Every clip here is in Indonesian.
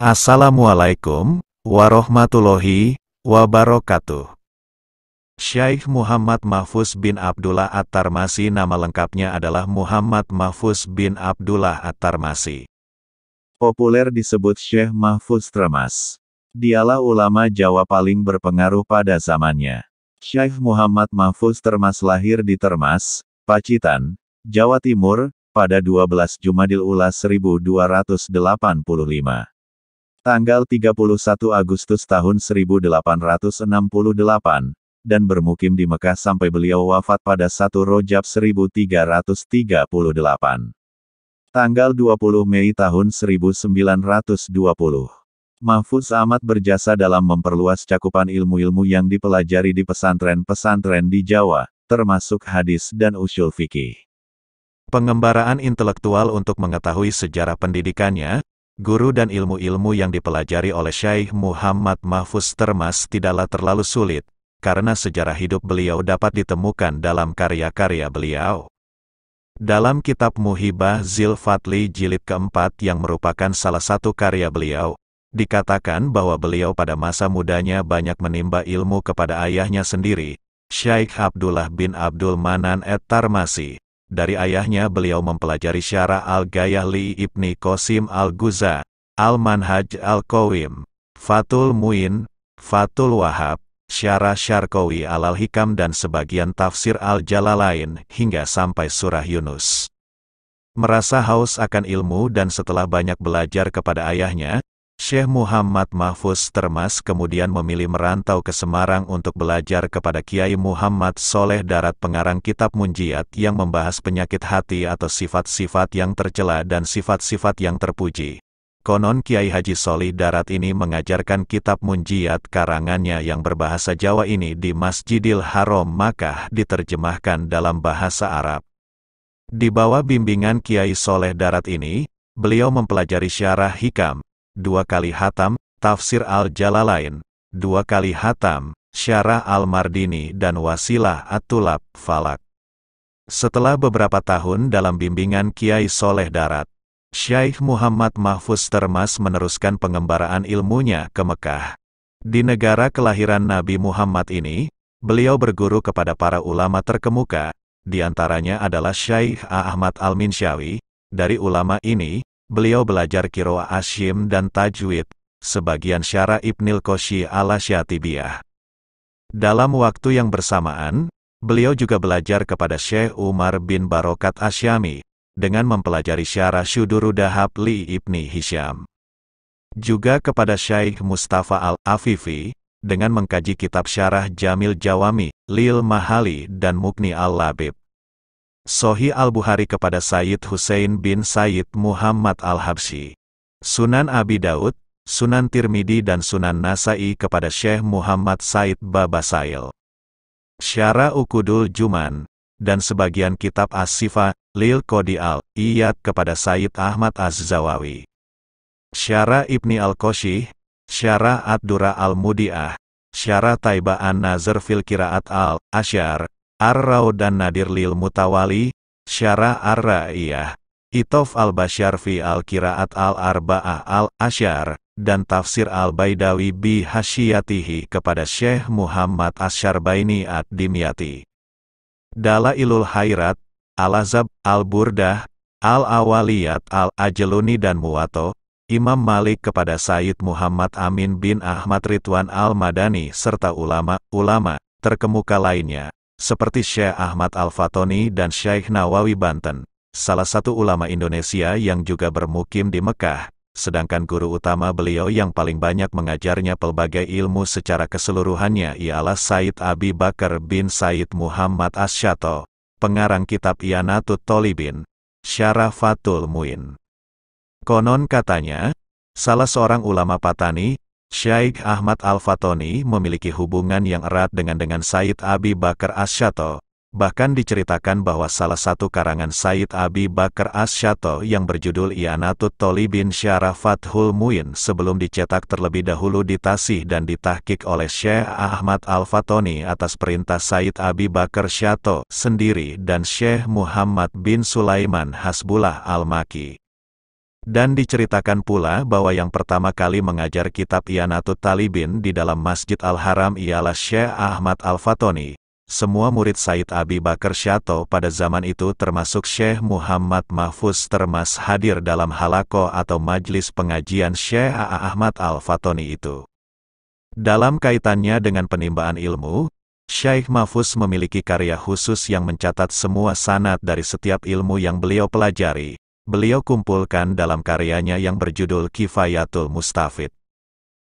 Assalamualaikum warahmatullahi wabarakatuh. Syaikh Muhammad Mahfuz bin Abdullah At-Tarmasi. Nama lengkapnya adalah Muhammad Mahfuz bin Abdullah At-Tarmasi. Populer disebut Syekh Mahfuz Termas. Dialah ulama Jawa paling berpengaruh pada zamannya. Syekh Muhammad Mahfuz Termas lahir di Termas, Pacitan, Jawa Timur, pada 12 Jumadil Ula 1285. Tanggal 31 Agustus tahun 1868, dan bermukim di Mekah sampai beliau wafat pada 1 Rojab 1338. Tanggal 20 Mei tahun 1920. Mahfuz amat berjasa dalam memperluas cakupan ilmu-ilmu yang dipelajari di pesantren-pesantren di Jawa, termasuk hadis dan usyul fikih. Pengembaraan intelektual untuk mengetahui sejarah pendidikannya, guru dan ilmu-ilmu yang dipelajari oleh Syaikh Muhammad Mahfuz Termas tidaklah terlalu sulit, karena sejarah hidup beliau dapat ditemukan dalam karya-karya beliau. Dalam kitab Muhibah Zil Fadli jilid keempat yang merupakan salah satu karya beliau, dikatakan bahwa beliau pada masa mudanya banyak menimba ilmu kepada ayahnya sendiri, Syaikh Abdullah bin Abdul Manan At-Tarmasi. Dari ayahnya beliau mempelajari Syarah Al-Gayah li Ibni Qasim Al-Guza, Al-Manhaj Al-Qawim, Fathul Muin, Fathul Wahab, Syarah Syarqawi Al-Hikam dan sebagian tafsir Al-Jalalain hingga sampai surah Yunus. Merasa haus akan ilmu dan setelah banyak belajar kepada ayahnya, Syekh Muhammad Mahfuz Termas kemudian memilih merantau ke Semarang untuk belajar kepada Kiai Muhammad Soleh Darat, pengarang kitab Munjiat yang membahas penyakit hati atau sifat-sifat yang tercela dan sifat-sifat yang terpuji. Konon Kiai Haji Solih Darat ini mengajarkan kitab Munjiat karangannya yang berbahasa Jawa ini di Masjidil Haram Makkah diterjemahkan dalam bahasa Arab. Di bawah bimbingan Kiai Soleh Darat ini, beliau mempelajari Syarah Hikam, 2 kali hatam, tafsir Al-Jalalain, 2 kali hatam, Syarah Al-Mardini dan Wasilah At-Tulab, Falak. Setelah beberapa tahun dalam bimbingan Kiai Soleh Darat, Syaikh Muhammad Mahfuz Termas meneruskan pengembaraan ilmunya ke Mekah. Di negara kelahiran Nabi Muhammad ini, beliau berguru kepada para ulama terkemuka, di antaranya adalah Syaikh Ahmad Al-Minsyawi. Dari ulama ini, beliau belajar qiraah asyim dan tajwid, sebagian syarah Ibnil Qosy Al-Syatibiyah. Dalam waktu yang bersamaan, beliau juga belajar kepada Syekh Umar bin Barokat Asyami, dengan mempelajari syarah Syudurudahab li Ibni Hisham. Juga kepada Syaikh Mustafa Al-Afifi, dengan mengkaji kitab syarah Jamil Jawami, Lil Mahali dan Mukni Al-Labib. Sohi Al-Bukhari kepada Sayyid Husain bin Sayyid Muhammad Al-Habsyi. Sunan Abi Daud, Sunan Tirmidi dan Sunan Nasai kepada Syekh Muhammad Said Babasail. Syarah Ukudul Juman, dan sebagian kitab As-Sifa, Lil Qodi Al-Iyad kepada Sayyid Ahmad Az-Zawawi. Syarah Ibni Al-Qosy, Syarah Ad-Dura Al-Mudi'ah, Syarah Taibah An-Nazr fil Qiraat Al-Asyar, Ar-Raud dan Nadir Lil Mutawali, Syarah Ar-Ra'iyah, Itof Al-Basyar fi Al-Qiraat Al-Arba'ah Al-Asyar, dan Tafsir Al-Baidawi bi Hasyiyatihi kepada Syekh Muhammad Asyarbaini Ad-Dimyati. Dalailul Hairat, Al-Azab, Al-Burdah, Al-Awaliyat Al-Ajluni dan Muwato, Imam Malik kepada Sayyid Muhammad Amin bin Ahmad Ridwan Al-Madani serta ulama-ulama terkemuka lainnya, seperti Syekh Ahmad Al-Fatoni dan Syekh Nawawi Banten, salah satu ulama Indonesia yang juga bermukim di Mekah, sedangkan guru utama beliau yang paling banyak mengajarnya pelbagai ilmu secara keseluruhannya ialah Sayyid Abi Bakar bin Sayyid Muhammad Asyato, pengarang kitab I'anatut Tholibin, Syarah Fathul Muin. Konon katanya, salah seorang ulama Patani, Syaikh Ahmad Al-Fatoni memiliki hubungan yang erat dengan Sayyid Abi Bakar Asyato. Bahkan diceritakan bahwa salah satu karangan Sayyid Abi Bakar Asyato yang berjudul I'anatut Tholibin Syarah Fathul Muin sebelum dicetak terlebih dahulu ditasih dan ditahqiq oleh Syekh Ahmad Al-Fatoni atas perintah Sayyid Abi Bakar Syato sendiri dan Syekh Muhammad bin Sulaiman Hasbullah Al-Maki. Dan diceritakan pula bahwa yang pertama kali mengajar kitab I'anatut Talibin di dalam Masjid Al-Haram ialah Syekh Ahmad Al-Fatoni. Semua murid Said Abi Bakar Syato pada zaman itu termasuk Syekh Muhammad Mahfuz Termas hadir dalam halaqah atau majlis pengajian Syekh Ahmad Al-Fatoni itu. Dalam kaitannya dengan penimbaan ilmu, Syekh Mahfuz memiliki karya khusus yang mencatat semua sanad dari setiap ilmu yang beliau pelajari. Beliau kumpulkan dalam karyanya yang berjudul Kifayatul Mustafid.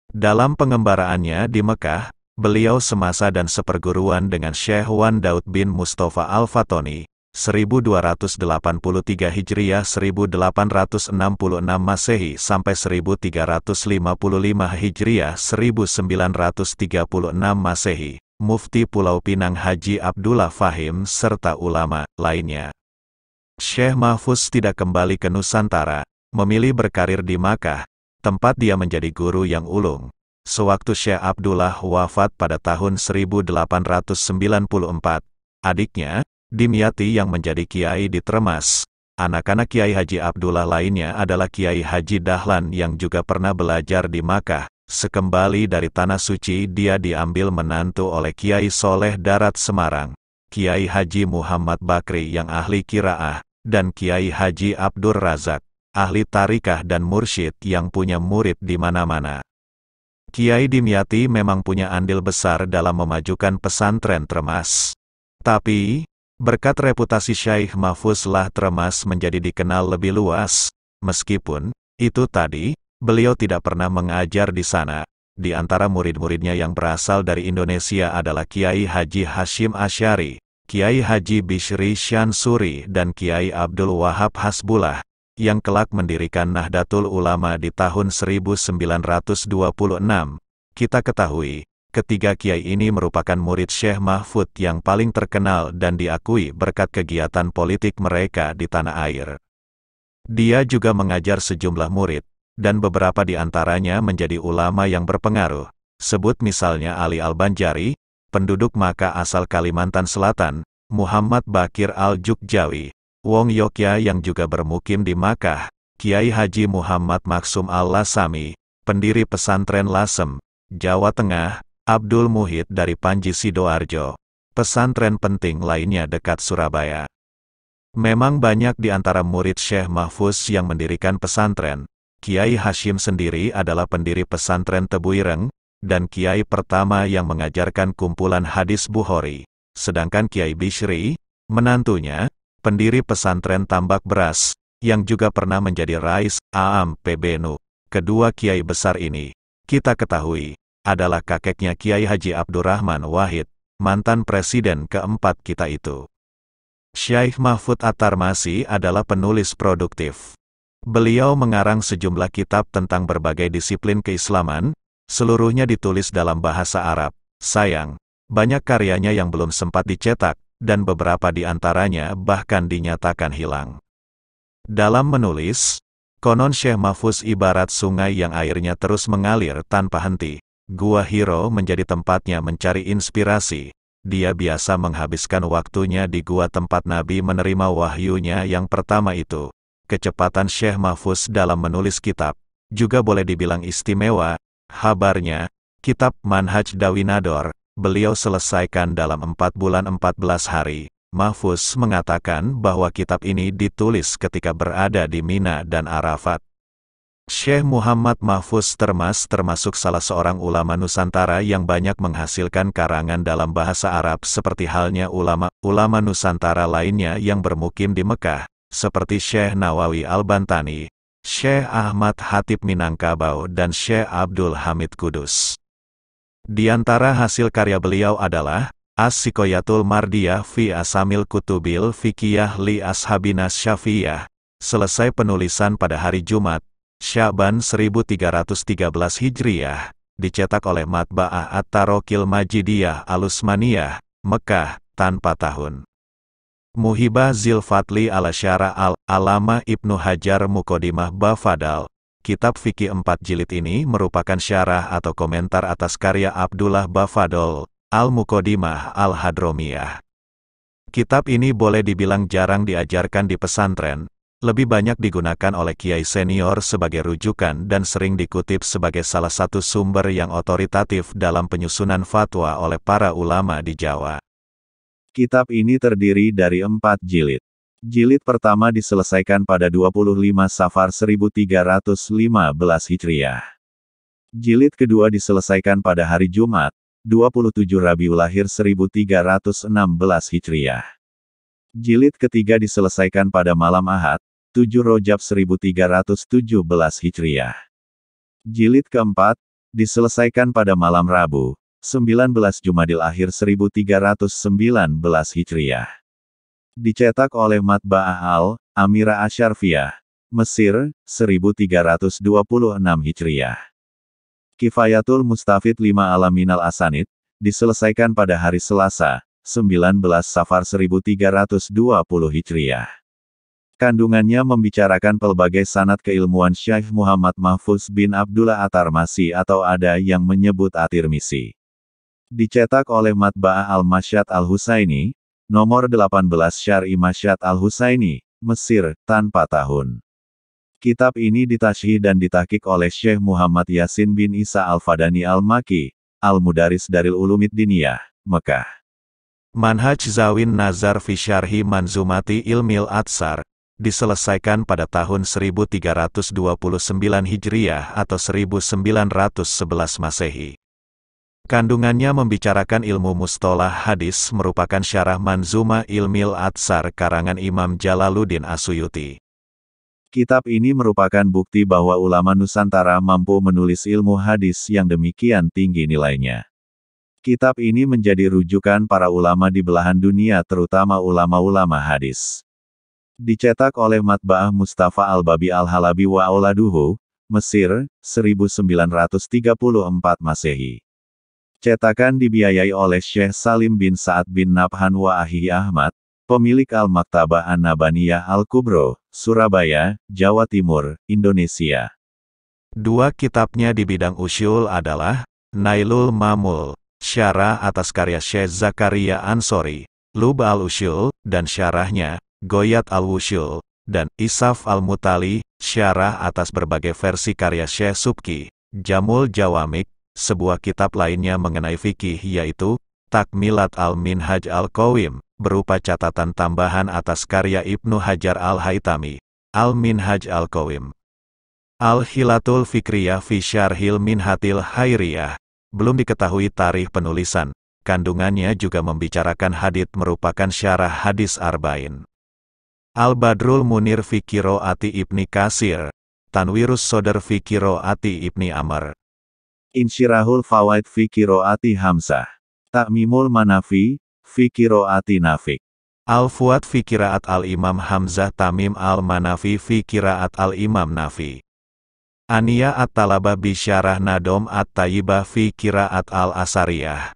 Dalam pengembaraannya di Mekah, beliau semasa dan seperguruan dengan Syekh Wan Daud bin Mustafa Al-Fatoni, 1283 Hijriah 1866 Masehi sampai 1355 Hijriah 1936 Masehi, Mufti Pulau Pinang Haji Abdullah Fahim serta ulama lainnya. Syekh Mahfuz tidak kembali ke Nusantara, memilih berkarir di Makkah, tempat dia menjadi guru yang ulung. Sewaktu Syekh Abdullah wafat pada tahun 1894, adiknya, Dimyati yang menjadi kiai di Tremas. Anak-anak Kiai Haji Abdullah lainnya adalah Kiai Haji Dahlan yang juga pernah belajar di Makkah. Sekembali dari Tanah Suci dia diambil menantu oleh Kiai Soleh Darat Semarang, Kiai Haji Muhammad Bakri yang ahli qiraah, dan Kiai Haji Abdur Razak, ahli tarikah dan mursyid yang punya murid di mana-mana. Kiai Dimyati memang punya andil besar dalam memajukan pesantren Tremas. Tapi, berkat reputasi Syekh Mahfuz lah Tremas menjadi dikenal lebih luas. Meskipun, itu tadi, beliau tidak pernah mengajar di sana. Di antara murid-muridnya yang berasal dari Indonesia adalah Kiai Haji Hashim Asy'ari, Kiai Haji Bishri Syansuri dan Kiai Abdul Wahab Hasbullah, yang kelak mendirikan Nahdlatul Ulama di tahun 1926. Kita ketahui, ketiga kiai ini merupakan murid Syekh Mahfuz yang paling terkenal dan diakui berkat kegiatan politik mereka di tanah air. Dia juga mengajar sejumlah murid, dan beberapa di antaranya menjadi ulama yang berpengaruh. Sebut misalnya Ali Al-Banjari, penduduk Makkah asal Kalimantan Selatan, Muhammad Bakir Al-Jukjawi, Wong Yokya yang juga bermukim di Makkah, Kiai Haji Muhammad Maksum Al-Lasami, pendiri pesantren Lasem, Jawa Tengah, Abdul Muhid dari Panji Sidoarjo, pesantren penting lainnya dekat Surabaya. Memang banyak di antara murid Syekh Mahfuz yang mendirikan pesantren. Kiai Hashim sendiri adalah pendiri pesantren Tebuireng, dan kiai pertama yang mengajarkan kumpulan hadis Bukhari. Sedangkan Kiai Bishri, menantunya, pendiri pesantren Tambak Beras, yang juga pernah menjadi Rais Aam PBNU. Kedua kiai besar ini, kita ketahui, adalah kakeknya Kiai Haji Abdurrahman Wahid, mantan presiden keempat kita itu. Syekh Mahfuz At-Tarmasi adalah penulis produktif. Beliau mengarang sejumlah kitab tentang berbagai disiplin keislaman, seluruhnya ditulis dalam bahasa Arab. Sayang, banyak karyanya yang belum sempat dicetak, dan beberapa di antaranya bahkan dinyatakan hilang. Dalam menulis, konon Syekh Mahfuz ibarat sungai yang airnya terus mengalir tanpa henti. Gua Hiro menjadi tempatnya mencari inspirasi. Dia biasa menghabiskan waktunya di gua tempat Nabi menerima wahyunya yang pertama itu. Kecepatan Syekh Mahfuz dalam menulis kitab juga boleh dibilang istimewa. Habarnya, kitab Manhaj Dawinador, beliau selesaikan dalam 4 bulan 14 hari. Mahfuz mengatakan bahwa kitab ini ditulis ketika berada di Mina dan Arafat. Syekh Muhammad Mahfuz Termas termasuk salah seorang ulama Nusantara yang banyak menghasilkan karangan dalam bahasa Arab seperti halnya ulama Nusantara lainnya yang bermukim di Mekah, seperti Syekh Nawawi Al-Bantani, Syekh Ahmad Hatib Minangkabau dan Syekh Abdul Hamid Kudus. Di antara hasil karya beliau adalah As-Sikoyatul Mardiyah fi Asamil Kutubil Fikiyah li Ashabina Syafi'iyah, selesai penulisan pada hari Jumat, Sya'ban 1313 Hijriyah, dicetak oleh Matba'ah At-Tarokil Majidiyah Al-Usmaniyah, Mekah, tanpa tahun. Muhibah Zilfatli ala Syara al-Alama Ibnu Hajar Muqaddimah Bafadal. Kitab fikih 4 jilid ini merupakan syarah atau komentar atas karya Abdullah Bafadol, Al-Muqaddimah Al-Hadromiyah. Kitab ini boleh dibilang jarang diajarkan di pesantren, Lebih banyak digunakan oleh kiai senior sebagai rujukan dan sering dikutip sebagai salah satu sumber yang otoritatif dalam penyusunan fatwa oleh para ulama di Jawa. Kitab ini terdiri dari 4 jilid. Jilid pertama diselesaikan pada 25 Safar 1315 Hijriah. Jilid kedua diselesaikan pada hari Jumat, 27 Rabiul Akhir 1316 Hijriah. Jilid ketiga diselesaikan pada malam Ahad, 7 Rojab 1317 Hijriah. Jilid keempat, diselesaikan pada malam Rabu, 19 Jumadil Akhir 1319 Hijriah. Dicetak oleh Matba'ah Al-Amirah Asyarfiyah, Mesir, 1326 Hijriah. Kifayatul Mustafid 5 Alaminal Asanid, diselesaikan pada hari Selasa, 19 Safar 1320 Hijriah. Kandungannya membicarakan pelbagai sanad keilmuan Syekh Muhammad Mahfuz bin Abdullah At-Tarmasi atau ada yang menyebut At-Tirmisi. Dicetak oleh Matba'ah Al-Masyad Al-Husaini, nomor 18 Syar'i Masyad Al-Husaini, Mesir, tanpa tahun. Kitab ini ditashih dan ditahqiq oleh Syekh Muhammad Yasin bin Isa Al-Fadani Al-Maki, Al-Mudaris Daril Ulumid Diniyah, Mekah. Manhaj Zawin Nazar fi Syarhi Manzumati Ilmil Atsar, diselesaikan pada tahun 1329 Hijriah atau 1911 Masehi. Kandungannya membicarakan ilmu mustolah hadis merupakan syarah Manzuma Ilmil Atsar karangan Imam Jalaluddin Asyuyuti. Kitab ini merupakan bukti bahwa ulama Nusantara mampu menulis ilmu hadis yang demikian tinggi nilainya. Kitab ini menjadi rujukan para ulama di belahan dunia terutama ulama-ulama hadis. Dicetak oleh Matba'ah Mustafa Al-Babi Al-Halabi wa Auladuhu, Mesir, 1934 Masehi. Cetakan dibiayai oleh Syekh Salim bin Sa'ad bin Nabhan wa Ahihi Ahmad, pemilik Al-Maktabah An-Nabaniyah Al-Kubro, Surabaya, Jawa Timur, Indonesia. Dua kitabnya di bidang usyul adalah Nailul Mamul, syarah atas karya Syekh Zakaria Ansori, Lub al-Usyul, dan syarahnya, Goyat al-Wusyul, dan Isaf al-Mutali, syarah atas berbagai versi karya Syekh Subki, Jamul Jawamik. Sebuah kitab lainnya mengenai fikih yaitu Takmilat al-Minhaj al-Qawim, berupa catatan tambahan atas karya Ibnu Hajar al-Haytami, Al-Minhaj al-Qawim. Al-Hilatul Fikriyah fi Syarhil Minhatil Hairiyah, belum diketahui tarikh penulisan. Kandungannya juga membicarakan hadits merupakan syarah hadis Arba'in. Al-Badrul Munir fi Qiraati Ibni Katsir, Tanwirus Sodar fi Qiraati Ibni Amr. Insyirahul Fawaid fi Qiraati Hamzah. Ta'mimul Manafi, fi Qiraati Nafi'. Al-Fuad fi Qiraat Al-Imam Hamzah Tamim Al-Manafi fi Qiraat Al-Imam Nafi. Aniya At-Talabah bi Syarah Nadom At-Tayyibah fi Qiraat Al-Asariyah.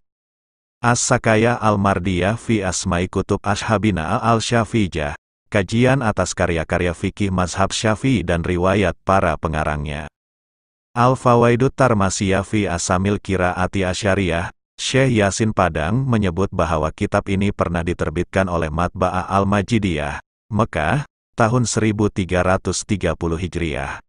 As-Sakaya Al-Mardiyah fi Asma'i Kutub Ashabina Al-Syafijah. Kajian atas karya-karya fikih mazhab Syafi'i dan riwayat para pengarangnya. Al-Fawaidut Tarmasiyah fi Asamil Qiraati Asyariyah. Syekh Yasin Padang menyebut bahwa kitab ini pernah diterbitkan oleh Matba'ah Al-Majidiyah, Mekah, tahun 1330 Hijriah.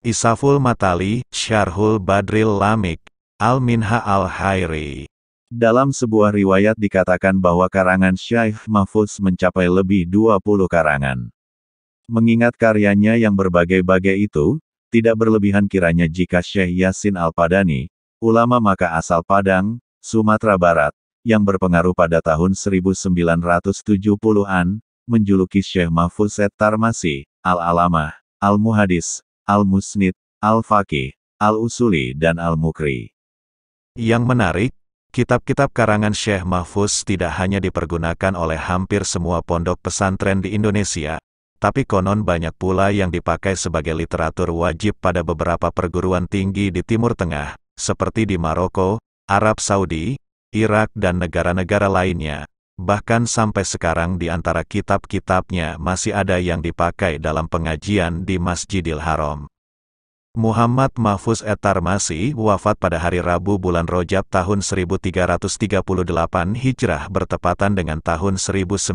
Isaful Matali, Syarhul Badril Lamik, Al-Minha Al-Hairi. Dalam sebuah riwayat dikatakan bahwa karangan Syekh Mahfuz mencapai lebih 20 karangan. Mengingat karyanya yang berbagai-bagai itu, tidak berlebihan kiranya jika Syekh Yasin Al-Padani, ulama Makkah asal Padang, Sumatera Barat, yang berpengaruh pada tahun 1970-an, menjuluki Syekh Mahfuz At-Tarmasi, Al-Alamah, Al-Muhadis, Al-Musnid, Al-Faqih, Al-Usuli dan Al-Mukri. Yang menarik, kitab-kitab karangan Syekh Mahfuz tidak hanya dipergunakan oleh hampir semua pondok pesantren di Indonesia, tapi konon banyak pula yang dipakai sebagai literatur wajib pada beberapa perguruan tinggi di Timur Tengah, seperti di Maroko, Arab Saudi, Irak dan negara-negara lainnya. Bahkan sampai sekarang di antara kitab-kitabnya masih ada yang dipakai dalam pengajian di Masjidil Haram. Muhammad Mahfuz At-Tarmasi wafat pada hari Rabu bulan Rojab tahun 1338 Hijrah bertepatan dengan tahun 1920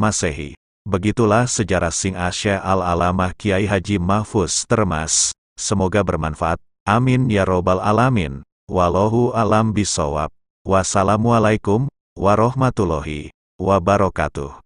Masehi. Begitulah sejarah Sing Syekh Al-Alamah Kiai Haji Mahfuz Termas. Semoga bermanfaat. Amin ya robbal alamin. Wallahu alam bisawab. Wassalamualaikum warahmatullahi wabarakatuh.